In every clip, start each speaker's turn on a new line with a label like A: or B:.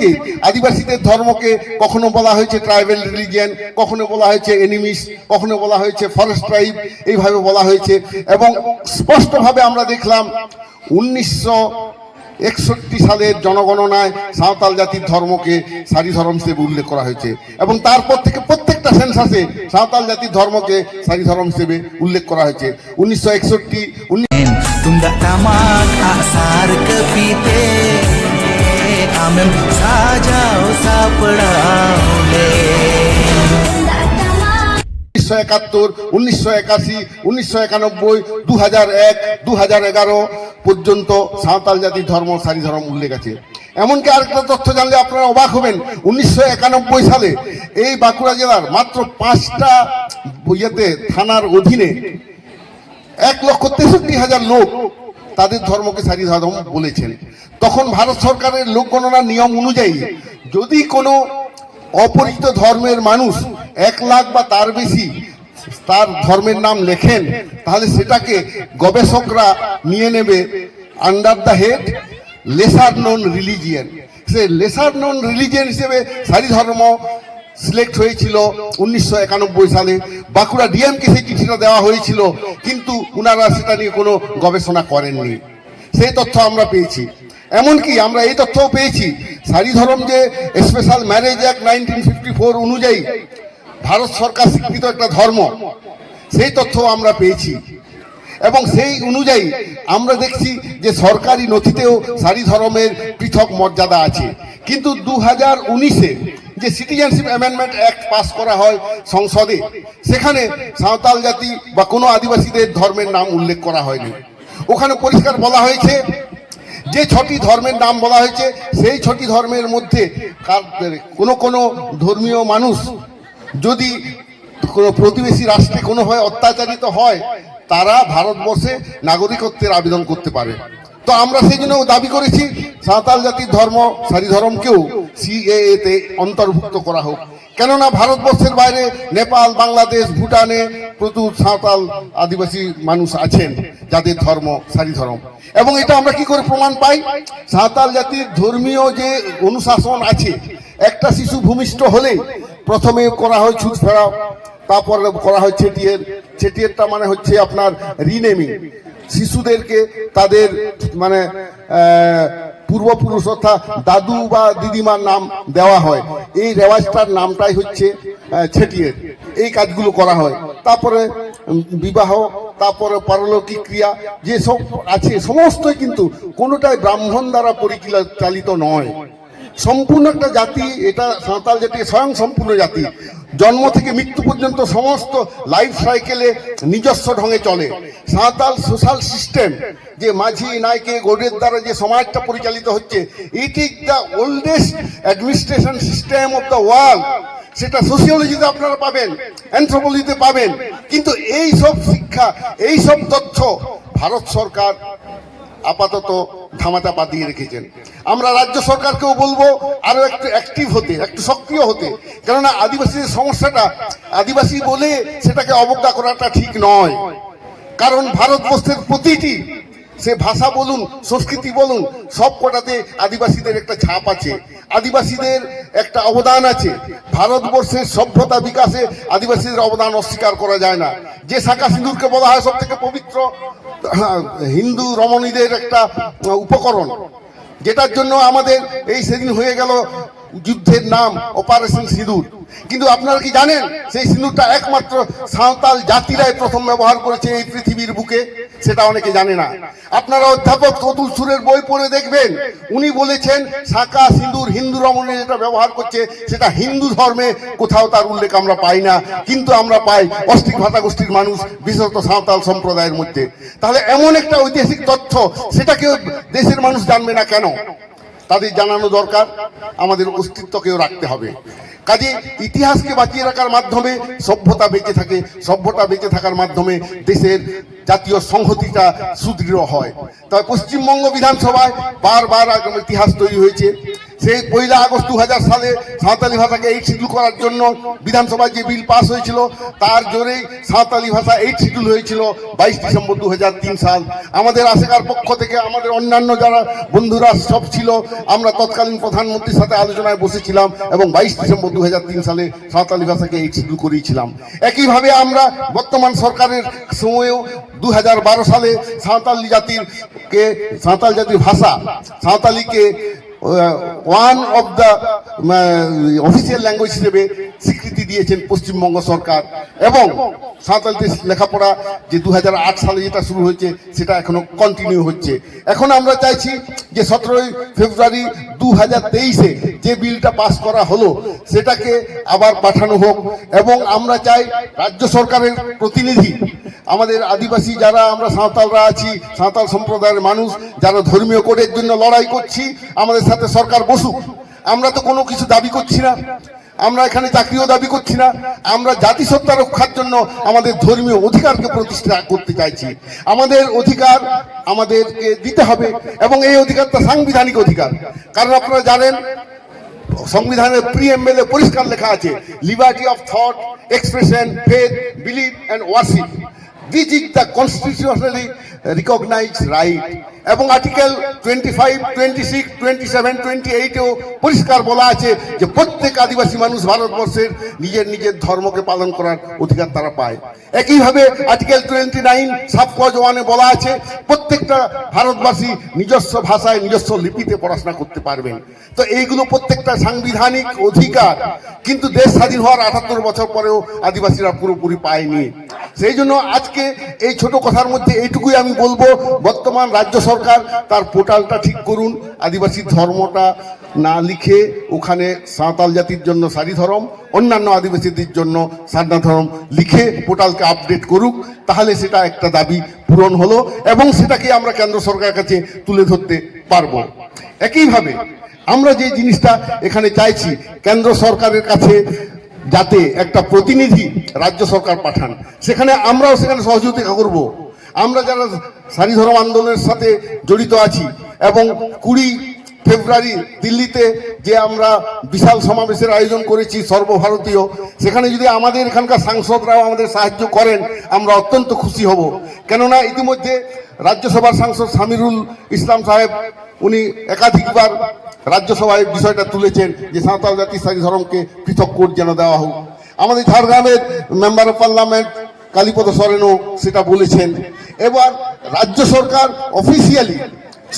A: থেকে আদিবাসীদের ধর্মকে কখনো বলা হয়েছে ট্রাইবাল রিলিজিয়ন, কখনো বলা হয়েছে এনিমিস, কখনো বলা হয়েছে ফরেস্ট ট্রাইব, এইভাবে বলা হয়েছে। এবং স্পষ্টভাবে আমরা দেখলাম 1961 সালের জনগণনায় সাঁওতাল জাতির ধর্মকে সারি ধর্ম হিসেবে উল্লেখ করা হয়েছে, এবং তারপর থেকে প্রত্যেকটা সেন্সাসে সাঁওতাল জাতির ধর্মকে সারি ধর্ম হিসেবে উল্লেখ করা হয়েছে। 1961
B: tunggak tamak asar kepite amem sajau sapdaule
A: 1971, 1981, 1991, 2001, 2011 পর্যন্ত সাঁওতাল জাতির ধর্ম সারি ধর্ম উল্লেখ আছে। এমনকি আরেকটা তথ্য জানলে আপনারা অবাক হবেন, 1991 সালে এই বাঁকুড়া জেলার মাত্র 5টা থানার অধীনে 1,63,000 লোক তাদের ধর্মকে সারি ধর্ম বলেছেন। তখন ভারত সরকারের লোক গণনার নিয়ম অনুযায়ী যদি কোনো অপরিচিত ধর্মের মানুষ 1 লাখ বা তার বেশি তার ধর্মের নাম লেখেন, তাহলে সেটাকে গবেষকরা নিয়ে নেবে under the head lesser non religion. সে লেসার নন রিলিজিয়ন হিসেবে সারি ধর্ম সিলেক্ট হয়েছিল 1991 সালে। বাঁকুড়া ডিএমকে সেই চিঠিটা দেওয়া হয়েছিল, কিন্তু ওনারা সেটা নিয়ে কোনো গবেষণা করেননি। সেই তথ্য আমরা পেয়েছি। এমনকি আমরা এই তথ্যও পেয়েছি, সারি ধর্ম যে স্পেশাল ম্যারেজ অ্যাক্ট 1954 অনুযায়ী ভারত সরকার স্বীকৃত একটা ধর্ম, সেই তথ্য আমরা পেয়েছি। এবং সেই অনুযায়ী আমরা দেখছি যে সরকারি নথিতেও সারি ধর্মের পৃথক মর্যাদা আছে। কিন্তু 2019-এ যে সিটিজেনশিপ অ্যামেন্ডমেন্ট অ্যাক্ট পাস করা হয় সংসদে, সেখানে সাঁওতাল জাতি বা কোনো আদিবাসীদের ধর্মের নাম উল্লেখ করা হয়নি। ওখানে পরিষ্কার বলা হয়েছে যে 6টি ধর্মের নাম বলা হয়েছে, সেই 6টি ধর্মের মধ্যে কোনো ধর্মীয় মানুষ যদি কোনো প্রতিবেশী রাষ্ট্রে কোনোভাবে অত্যাচারিত হয়, তারা ভারতবর্ষে নাগরিকত্বের আবেদন করতে পারে। তো আমরা সেই জন্য দাবি করেছি সাঁওতাল জাতির ধর্ম সারি ধর্মকেও সিএএতে অন্তর্ভুক্ত করা হোক। কেননা ভারতবর্ষের বাইরে নেপাল, বাংলাদেশ, ভুটানে প্রচুর সাঁওতাল আদিবাসী মানুষ আছেন যাদের ধর্ম সারি ধর্ম। এবং এটা আমরা কি করে প্রমাণ পাই? সাঁওতাল জাতির ধর্মীয় যে অনুশাসন আছে, একটা শিশু ভূমিষ্ঠ হলে প্রথমে করা হয় ছুঁচ ফেরাও, তারপর করা হয় ছেটিয়ের। ছেটিয়েরটা মানে হচ্ছে আপনার রিনেমিং, শিশুদেরকে তাদের মানে পূর্বপুরুষ অর্থাৎ দাদু বা দিদিমার নাম দেওয়া হয়। এই রেওয়াজটার নামটাই হচ্ছে ছেটিয়ের। এই কাজগুলো করা হয়। তারপরে বিবাহ, তারপরে পারলৌকিক ক্রিয়া যেসব আছে সমস্তই কিন্তু কোনোটাই ব্রাহ্মণ দ্বারা পরিচালিত নয়। সম্পূর্ণ একটা জাতি, এটা সাঁওতাল জাতি স্বয়ং সম্পূর্ণ জাতি। জন্ম থেকে মৃত্যু পর্যন্ত সমস্ত লাইফ সাইকেলে নিজস্ব ঢঙে চলে। সাঁওতাল সোশ্যাল সিস্টেম, যে মাঝি নাইকে গৌড়ের দ্বারা যে সমাজটা পরিচালিত হচ্ছে, it is the oldest administration system of the world. সেটা সোশিওলজিতে আপনারা পাবেন, অ্যানথ্রোপোলজিতে পাবেন। কিন্তু এই সব শিক্ষা, এই সব তথ্য ভারত সরকার আপাতত ধামাচাপা দিয়ে রেখেছেন। আমরা রাজ্য সরকারকেও বলবো আরো একটু অ্যাক্টিভ হতে, একটু সক্রিয় হতে। কেননা আদিবাসীদের সমস্যাটা আদিবাসী বলে সেটাকে অবজ্ঞা করাটা ঠিক নয়। কারণ ভারতবর্ষের প্রতিটি সে ভাষা বলুন, সংস্কৃতি বলুন, সব কটাতে আদিবাসীদের একটা ছাপ আছে, আদিবাসীদের একটা অবদান আছে। ভারতবর্ষের সভ্যতা বিকাশে আদিবাসীদের অবদান অস্বীকার করা যায় না। যে শাঁখা সিঁদুরকে বলা হয় সব থেকে পবিত্র হিন্দু রমণীদের একটা উপকরণ, যেটার জন্য আমাদের এই সেদিন হয়ে গেল যুদ্ধের নাম অপারেশন সিঁদুর। কিন্তু আপনারা কি জানেন সেই সিঁদুরটা একমাত্র সাঁওতাল জাতিরাই প্রথম ব্যবহার করেছে এই পৃথিবীর বুকে? সেটা অনেকে জানে না। আপনারা অধ্যাপক অতুল সুরের বই পড়ে দেখবেন, উনি বলেছেন শাঁখা সিঁদুর হিন্দু রমণী যেটা ব্যবহার করছে সেটা হিন্দু ধর্মে কোথাও তার উল্লেখ আমরা পাই না, কিন্তু আমরা পাই অস্ট্রিক ভাষা গোষ্ঠীর মানুষ, বিশেষত সাঁওতাল সম্প্রদায়ের মধ্যে। তাহলে এমন একটা ঐতিহাসিক তথ্য, সেটাকেও দেশের মানুষ জানবে না কেন? তাদের জানানো দরকার, আমাদের অস্তিত্বকেও রাখতে হবে। কাজে ইতিহাসকে বাঁচিয়ে রাখার মাধ্যমে সভ্যতা বেঁচে থাকে, সভ্যতা বেঁচে থাকার মাধ্যমে দেশের জাতীয় সংহতিটা সুদৃঢ় হয়। তবে পশ্চিমবঙ্গ বিধানসভায় বারবার ইতিহাস তৈরি হয়েছে। সেই 1 আগস্ট 2000 সালে সাঁওতালি ভাষাকে 8 শিডিউল করার জন্য বিধানসভায় যে বিল পাস হয়েছিল তার জোরেই সাঁওতালি ভাষা 8 শিডিউল হয়েছিল 22 ডিসেম্বর 2003 সাল। আমাদের আশেকার পক্ষ থেকে আমাদের অন্যান্য যারা বন্ধুরা সব ছিল, আমরা তৎকালীন প্রধানমন্ত্রীর সাথে আলোচনায় বসেছিলাম এবং 22 ডিসেম্বর 2003 সালে সাঁওতালি ভাষাকে 8 শিডিউল করিয়েছিলাম। একইভাবে আমরা বর্তমান সরকারের সময়েও 2012 সালে সাঁওতালি জাতির ভাষা সাঁওতালিকে one of the official language হিসেবে স্বীকৃতি দিয়েছেন পশ্চিমবঙ্গ সরকার। এবং সাঁওতালিতে লেখাপড়া যে 2008 সালে যেটা শুরু হয়েছে সেটা এখনো কন্টিনিউ হচ্ছে। এখন আমরা চাইছি যে 17 ফেব্রুয়ারি 2023-এ যে বিলটা পাস করা হলো সেটাকে আবার পাঠানো হোক। এবং আমরা চাই রাজ্য সরকারের প্রতিনিধি, আমাদের আদিবাসী যারা আমরা সাঁওতালরা আছি, সাঁওতাল সম্প্রদায়ের মানুষ যারা ধর্মীয় কোডের জন্য লড়াই করছি, আমাদের সাথে সরকার বসুক। আমরা তো কোনো কিছু দাবি করছি না, আমরা এখানে চাকরিও দাবি করছি না, আমরা জাতিসত্তা রক্ষার জন্য আমাদের ধর্মীয় অধিকারকে প্রতিষ্ঠা করতে চাইছি। আমাদের অধিকার আমাদেরকে দিতে হবে এবং এই অধিকারটা সাংবিধানিক অধিকার। কারণ আপনারা জানেন সংবিধানের প্রিএম্বলে পরিষ্কার লেখা আছে liberty of thought, expression, faith, believe and worship, which is the constitutionally recognized right। এবং আর্টিকেল 25, 26, 27, 28-এও পরিষ্কার বলা আছে যে প্রত্যেক আদিবাসী মানুষ ভারতবর্ষের নিজের ধর্মকে পালন করার অধিকার তারা পায়। একইভাবে আর্টিকেল 29 সাব ক্লজ 1-এ বলা আছে প্রত্যেকটা ভারতবাসী নিজস্ব ভাষায় নিজস্ব লিপিতে পড়াশোনা করতে পারবেন। তো এইগুলো প্রত্যেকটা সাংবিধানিক অধিকার, কিন্তু দেশ স্বাধীন হওয়ার 78 বছর পরেও আদিবাসীরা পুরোপুরি পায়নি। সেই জন্য আজকে এই ছোট কথার মধ্যে এইটুকুই আমি বলবো, বর্তমান রাজ্য সরকার তার পোর্টালটা ঠিক করুন, আদিবাসী ধর্মটা না লিখে ওখানে সাঁওতাল জাতির জন্য সারি ধর্ম, অন্যান্য আদিবাসীদের জন্য সারনা ধর্ম লিখে পোর্টালকে আপডেট করুক। তাহলে সেটা একটা দাবি পূরণ হলো এবং সেটাকে আমরা কেন্দ্র সরকারের কাছে তুলে ধরতে পারবো। একইভাবে আমরা যে জিনিসটা এখানে চাইছি, কেন্দ্র সরকারের কাছে যাতে একটা প্রতিনিধি রাজ্য সরকার পাঠান, আমরাও সেখানে সহযোগিতা করব। আমরা যারা সারি ধর্ম আন্দোলনের সাথে জড়িত আছি এবং 20 ফেব্রুয়ারি দিল্লিতে যে আমরা বিশাল সমাবেশের আয়োজন করেছি সর্বভারতীয়, সেখানে যদি আমাদের এখানকার সাংসদরাও আমাদের সাহায্য করেন আমরা অত্যন্ত খুশি হব। কেননা ইতিমধ্যে রাজ্যসভার সাংসদ সামিরুল ইসলাম সাহেব উনি একাধিকবার রাজ্যসভায় বিষয়টা তুলেছেন যে সাঁওতাল জাতি সারি ধর্মকে পৃথক কোড যেন দেওয়া হোক। আমাদের ঝাড়গ্রামের মেম্বার অফ পার্লামেন্ট কালীপদ সরেনও সেটা বলেছেন। এবার রাজ্য সরকার অফিসিয়ালি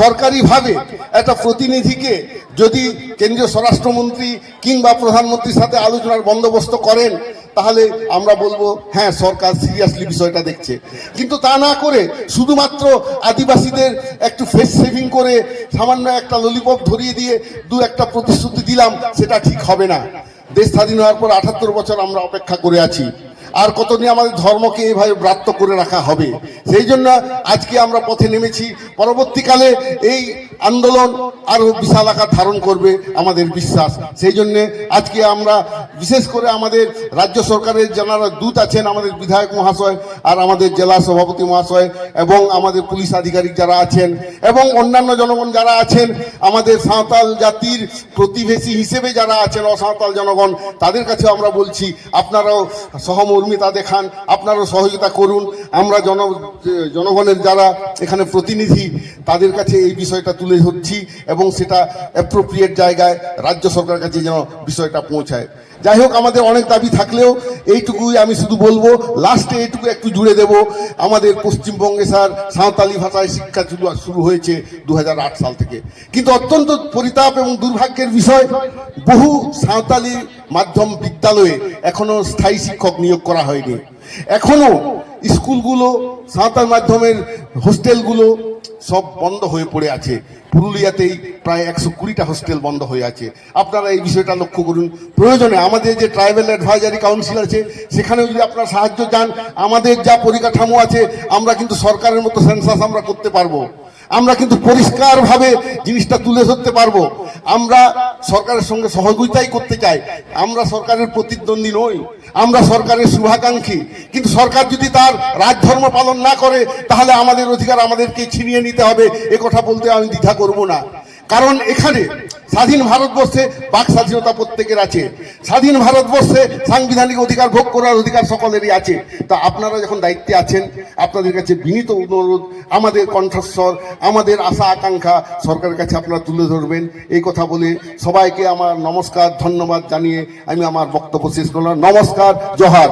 A: সরকারিভাবে একটা প্রতিনিধিকে যদি কেন্দ্রীয় স্বরাষ্ট্রমন্ত্রী কিংবা প্রধানমন্ত্রীর সাথে আলোচনার বন্দোবস্ত করেন তাহলে আমরা বলবো হ্যাঁ সরকার সিরিয়াসলি বিষয়টা দেখছে। কিন্তু তা না করে শুধুমাত্র আদিবাসীদের একটু ফেস সেভিং করে সামান্য একটা ললিপপ ধরিয়ে দিয়ে একটা প্রতিশ্রুতি দিলাম, সেটা ঠিক হবে না। দেশ স্বাধীন হওয়ার পর 78 বছর আমরা অপেক্ষা করে আছি, আর কতদিন আমাদের ধর্মকে এইভাবে ব্রাত্য করে রাখা হবে? সেই জন্য আজকে আমরা পথে নেমেছি। পরবর্তীকালে এই আন্দোলন আরো বিশাল আকার ধারণ করবে আমাদের বিশ্বাস। সেই জন্য আজকে আমরা বিশেষ করে আমাদের রাজ্য সরকারের যারা দূত আছেন, আমাদের বিধায়ক মহাশয় আর আমাদের জেলা সভাপতি মহাশয় এবং আমাদের পুলিশ আধিকারিক যারা আছেন এবং অন্যান্য জনগণ যারা আছেন, আমাদের সাঁওতাল জাতির প্রতিবেশী হিসেবে যারা আছেন অসাঁওতাল জনগণ, তাদের কাছে আমরা বলছি আপনারাও সহমর্মিতা দেখান, আপনারাও সহযোগিতা করুন। আমরা জনগণের যারা এখানে প্রতিনিধি তাদের কাছে এই বিষয়টা তুলে ধরছি এবং সেটা অ্যাপ্রোপ্রিয়েট জায়গায় রাজ্য সরকারের কাছে যেন বিষয়টা পৌঁছায়। যাই হোক, আমাদের অনেক দাবি থাকলেও এইটুকুই আমি শুধু বলবো, লাস্টে এইটুকু একটু জুড়ে দেব। আমাদের পশ্চিমবঙ্গে স্যার সাঁওতালি ভাষায় শিক্ষা শুরু হয়েছে 2008 সাল থেকে, কিন্তু অত্যন্ত পরিতাপ এবং দুর্ভাগ্যের বিষয় বহু সাঁওতালি মাধ্যম বিদ্যালয়ে এখনো স্থায়ী শিক্ষক নিয়োগ করা হয়নি। এখনো স্কুলগুলো, সাঁওতাল মাধ্যমের হোস্টেলগুলো সব বন্ধ হয়ে পড়ে আছে। পুরুলিয়াতেই প্রায় 120টা হোস্টেল বন্ধ হয়ে আছে। আপনারা এই বিষয়টা লক্ষ্য করুন। প্রয়োজনে আমাদের যে ট্রাইবাল অ্যাডভাইজারি কাউন্সিল আছে সেখানেও যদি আপনারা সাহায্য চান, আমাদের যা পরিকাঠামো আছে আমরা কিন্তু সরকারের মতো সেন্সাস আমরা করতে পারবো। আমরা কিন্তু পরিষ্কারভাবে জিনিসটা তুলে ধরতে পারবো। আমরা সরকারের সঙ্গে সহযোগিতাই করতে চাই। আমরা সরকারের প্রতিদ্বন্দ্বী নই, আমরা সরকারের শুভাকাঙ্ক্ষী। কিন্তু সরকার যদি তার রাজধর্ম পালন না করে তাহলে আমাদের অধিকার আমাদেরকে ছিনিয়ে নিতে হবে, এ কথা বলতে আমি দ্বিধা করব না। কারণ এখানে স্বাধীন ভারতবর্ষে বাক স্বাধীনতা প্রত্যেকের আছে, স্বাধীন ভারতবর্ষে সাংবিধানিক অধিকার ভোগ করার অধিকার সকলেরই আছে। তা আপনারা যখন দায়িত্বে আছেন, আপনাদের কাছে বিনীত অনুরোধ, আমাদের কণ্ঠস্বর, আমাদের আশা আকাঙ্ক্ষা সরকারের কাছে আপনারা তুলে ধরবেন। এই কথা বলে সবাইকে আমার নমস্কার, ধন্যবাদ জানিয়ে আমি আমার বক্তব্য শেষ করলাম। নমস্কার, জোহার।